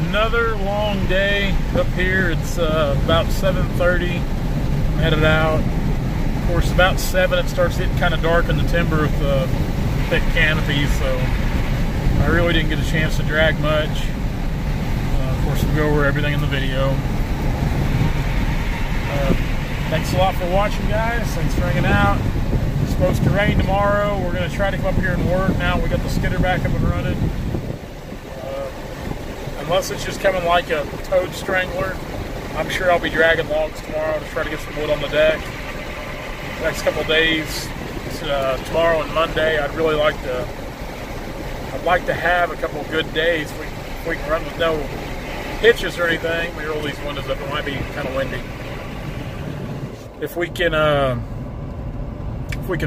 another long day up here. It's about 7:30. I'm headed out. Of course, about 7 it starts getting kind of dark in the timber with the thick canopies, so I really didn't get a chance to drag much. Of course, we'll go over everything in the video. Thanks a lot for watching, guys. Thanks for hanging out. It's supposed to rain tomorrow. We're going to try to come up here and work now. We got the skidder back up and running. Unless it's just coming like a toad strangler, I'm sure I'll be dragging logs tomorrow to try to get some wood on the deck. Next couple of days, tomorrow and Monday, I'd like to have a couple of good days. We can run with no hitches or anything. We roll these windows up. It might be kind of windy. If we can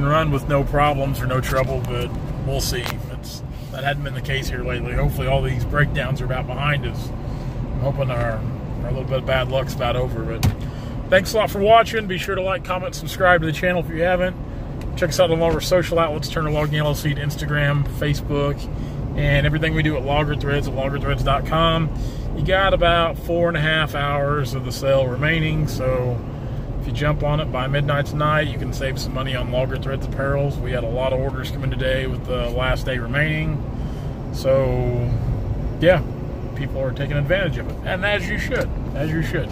run with no problems or no trouble, but we'll see. That hadn't been the case here lately. Hopefully all these breakdowns are about behind us. I'm hoping our little bit of bad luck's about over. But thanks a lot for watching. Be sure to like, comment, subscribe to the channel if you haven't. Check us out on all of our social outlets, Turner Logging LLC, Instagram, Facebook, and everything we do at Logger Threads at loggerthreads.com. You got about 4.5 hours of the sale remaining, so if you jump on it by midnight tonight, you can save some money on Logger Threads apparels. We had a lot of orders come in today with the last day remaining. So, yeah, people are taking advantage of it. And as you should. As you should.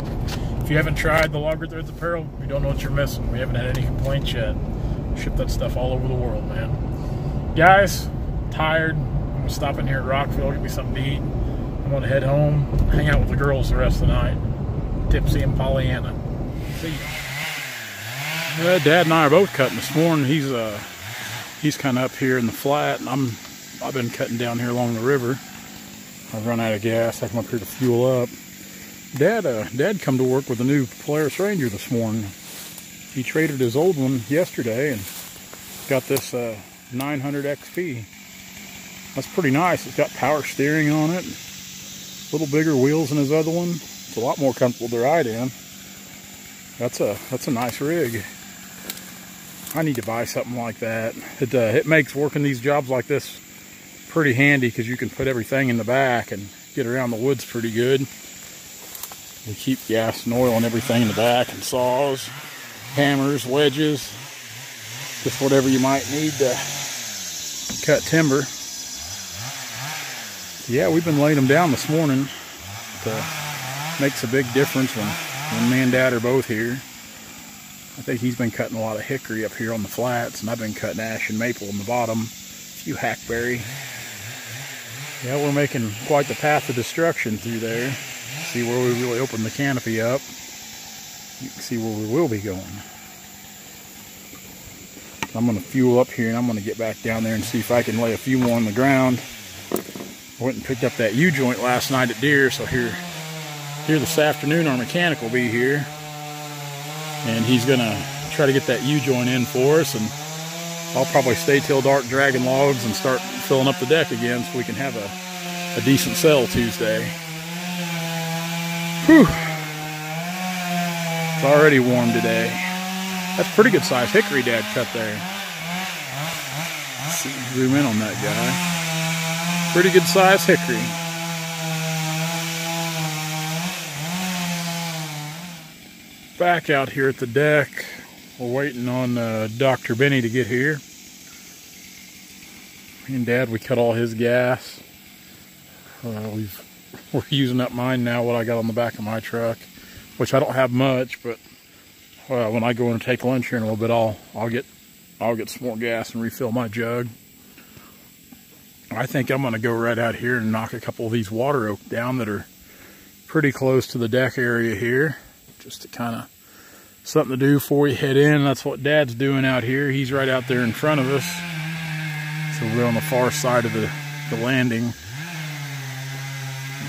If you haven't tried the Logger Threads apparel, you don't know what you're missing. We haven't had any complaints yet. Ship that stuff all over the world, man. Guys, tired. I'm going to stop in here at Rockville, get me something to eat. I'm going to head home, hang out with the girls the rest of the night. Tipsy and Pollyanna. See ya. Dad and I are both cutting this morning. He's kind of up here in the flat, and I've been cutting down here along the river. I've run out of gas. I come up here to fuel up. Dad come to work with a new Polaris Ranger this morning. He traded his old one yesterday and got this 900 XP. That's pretty nice. It's got power steering on it. A little bigger wheels than his other one. It's a lot more comfortable to ride in. That's a nice rig. I need to buy something like that. It makes working these jobs like this pretty handy because you can put everything in the back and get around the woods pretty good. We keep gas and oil and everything in the back, and saws, hammers, wedges, just whatever you might need to cut timber. Yeah, we've been laying them down this morning. It makes a big difference when me and Dad are both here. I think he's been cutting a lot of hickory up here on the flats, and I've been cutting ash and maple on the bottom. A few hackberry. Yeah, we're making quite the path of destruction through there. See where we really open the canopy up. You can see where we will be going. I'm going to fuel up here, and I'm going to get back down there and see if I can lay a few more on the ground. I went and picked up that U-joint last night at Deere, so here this afternoon our mechanic will be here. And he's going to try to get that U-joint in for us, and I'll probably stay till dark dragging logs and start filling up the deck again so we can have a decent sale Tuesday. Whew. It's already warm today. That's pretty good size hickory Dad cut there. Let's see, zoom in on that guy. Pretty good size hickory. Back out here at the deck. We're waiting on Dr. Benny to get here. Me and Dad, we cut all his gas. We're using up mine now, what I got on the back of my truck, which I don't have much, but when I go in and take lunch here in a little bit, I'll get some more gas and refill my jug. I think I'm going to go right out here and knock a couple of these water oak down that are pretty close to the deck area here. Just to kind of something to do before we head in. That's what Dad's doing out here. He's right out there in front of us. So we're on the far side of the landing.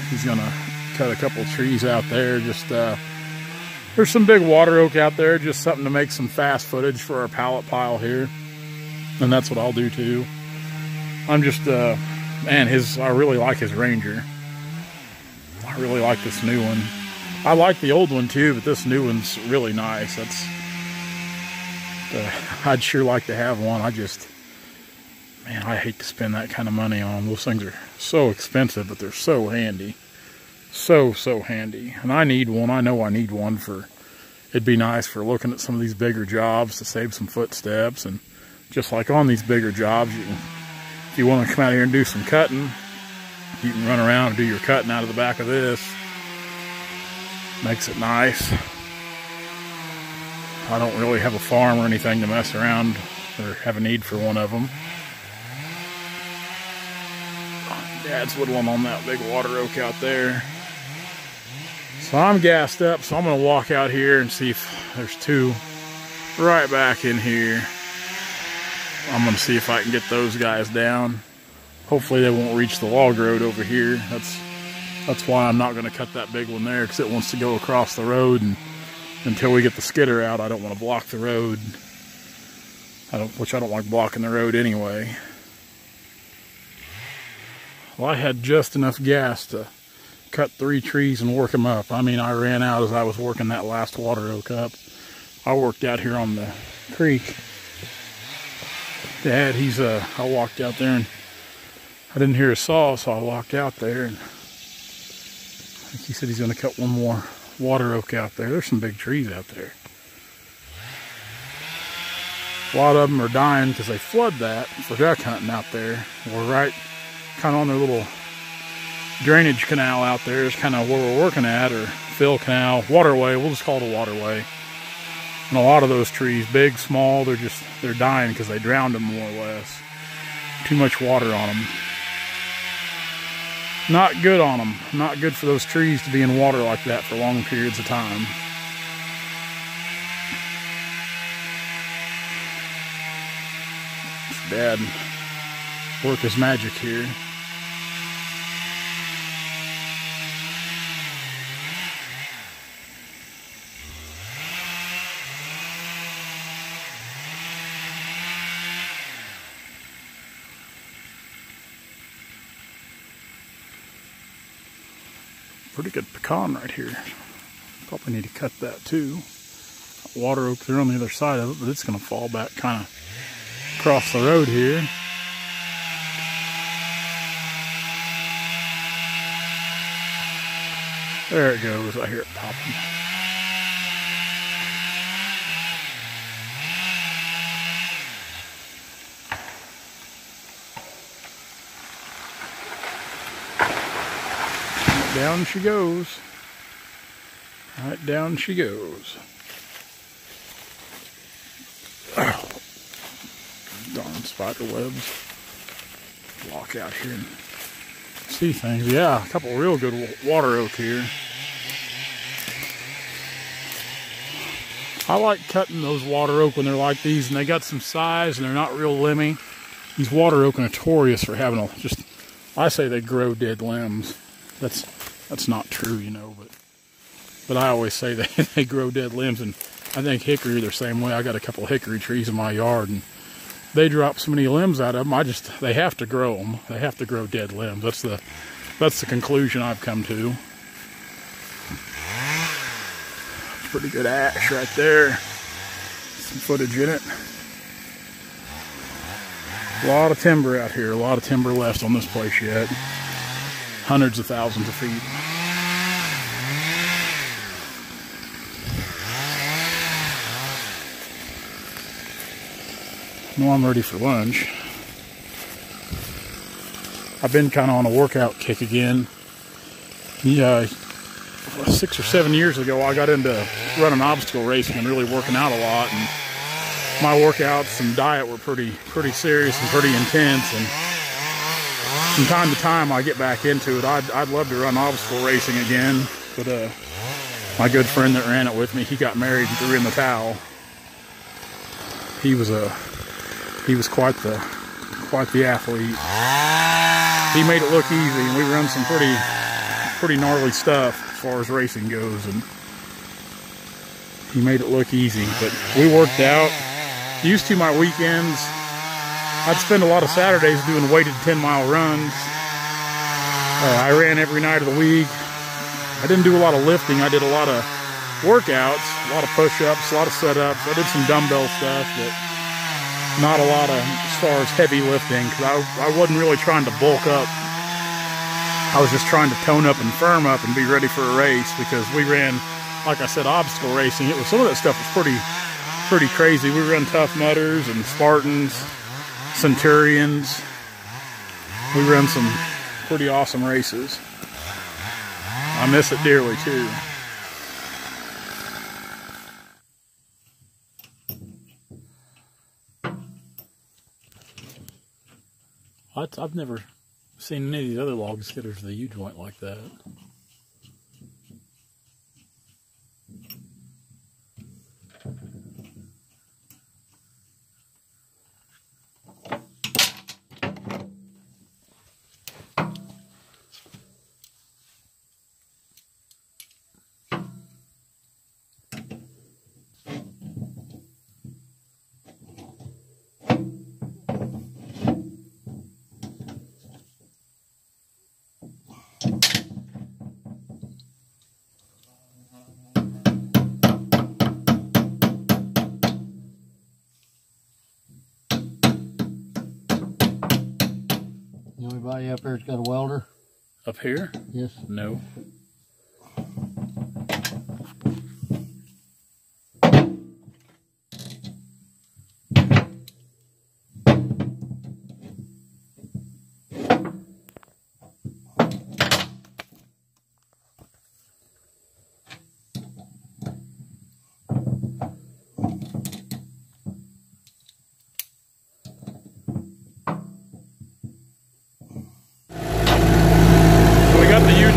He's gonna cut a couple of trees out there. Just there's some big water oak out there. Just something to make some fast footage for our pallet pile here. And that's what I'll do too. I'm just man, I really like his Ranger. I really like this new one. I like the old one too, but this new one's really nice. I'd sure like to have one. Man, I hate to spend that kind of money on them. Those things are so expensive, but they're so handy. So handy. And I need one. I know I need one for, it'd be nice for looking at some of these bigger jobs to save some footsteps. And just like on these bigger jobs, if you want to come out here and do some cutting, you can run around and do your cutting out of the back of this. Makes it nice. I don't really have a farm or anything to mess around or have a need for one of them. Dad's whittling on that big water oak out there. So I'm gassed up, so I'm going to walk out here and see if there's two right back in here. I'm going to see if I can get those guys down. Hopefully they won't reach the log road over here. That's why I'm not going to cut that big one there, because it wants to go across the road, and until we get the skidder out, I don't want to block the road. Which I don't like blocking the road anyway. Well, I had just enough gas to cut 3 trees and work them up. I mean, I ran out as I was working that last water oak up. I worked out here on the creek. Dad, I walked out there and I didn't hear a saw, so I walked out there, and I think he said he's going to cut one more water oak out there. There's some big trees out there. A lot of them are dying because they flood that for duck hunting out there. We're right kind of on their little drainage canal out there is kind of where we're working at, or fill canal, waterway, we'll just call it a waterway. And a lot of those trees, big, small, they're dying because they drowned them more or less. Too much water on them. Not good on them. Not good for those trees to be in water like that for long periods of time. Dad work his magic here. Pretty good pecan right here. Probably need to cut that too. Water oak there on the other side of it, but it's going to fall back kind of across the road here. There it goes. I hear it popping. Down she goes. Right down she goes. Oh, darn spider webs. Walk out here and see things. Yeah, a couple real good water oak here. I like cutting those water oak when they're like these and they got some size and they're not real limby. These water oak are notorious for having I say they grow dead limbs. That's not true, you know, but I always say that they grow dead limbs, and I think hickory are the same way. I got a couple of hickory trees in my yard, and they drop so many limbs out of them. They have to grow them. They have to grow dead limbs. That's the conclusion I've come to. Pretty good ash right there. Some footage in it. A lot of timber out here. A lot of timber left on this place yet. Hundreds of thousands of feet. No, I'm ready for lunch. I've been kind of on a workout kick again. Yeah, 6 or 7 years ago, I got into running obstacle racing and really working out a lot. And my workouts and diet were pretty serious and pretty intense. And from time to time, I get back into it. I'd love to run obstacle racing again, but my good friend that ran it with me, he got married and threw in the towel. He was quite the athlete. He made it look easy, and we run some pretty gnarly stuff as far as racing goes, and he made it look easy. But we worked out. Used to my weekends, I'd spend a lot of Saturdays doing weighted 10-mile runs. I ran every night of the week. I didn't do a lot of lifting. I did a lot of workouts, a lot of push-ups, a lot of sit-ups. I did some dumbbell stuff, but not a lot of, as far as heavy lifting, because I wasn't really trying to bulk up. I was just trying to tone up and firm up and be ready for a race, because we ran, like I said, obstacle racing. It was, some of that stuff was pretty crazy. We ran Tough Mudders and Spartans, Centurions. We ran some pretty awesome races. I miss it dearly too. I've never seen any of these other log skidders with a U-joint like that. Anybody up there's got a welder? Up here? Yes. No.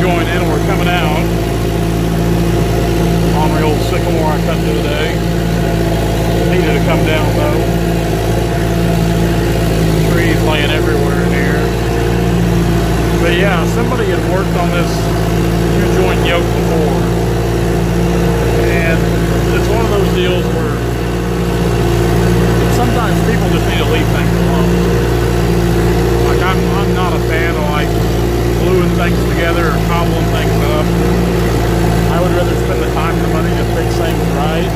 Joint in and we're coming out on the old sycamore I cut the other day. Needed to come down though. Trees laying everywhere in here. But yeah, somebody had worked on this U-joint yoke before, and it's one of those deals where sometimes people just need to leave things alone. Like I'm not a fan of like gluing things together or cobbling things up. I would rather spend the time and the money to fix things right.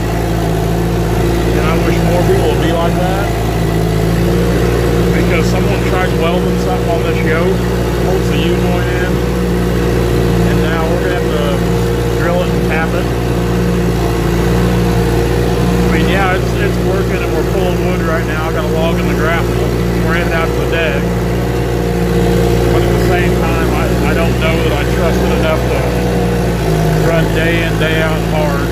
And I wish more people would be like that. Because someone tried welding something on this yoke, holds the U-joint in, and now we're going to have to drill it and tap it. I mean, yeah, it's working and we're pulling wood right now. I got a log in the grapple. We're heading out to the deck. But at the same time, I don't know that I trust it enough to run day in, day out hard.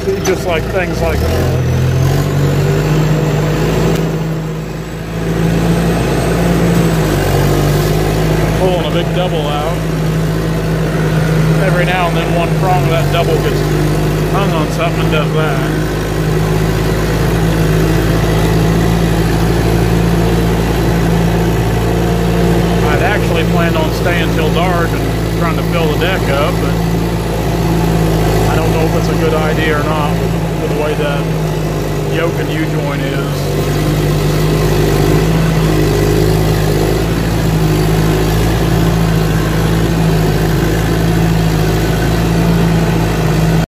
See, just like things like that. Pulling a big double out. Every now and then one prong of that double gets hung on something and does that. I'd actually planned on staying till dark and trying to fill the deck up, but I don't know if it's a good idea or not with the way that yoke and U-joint is.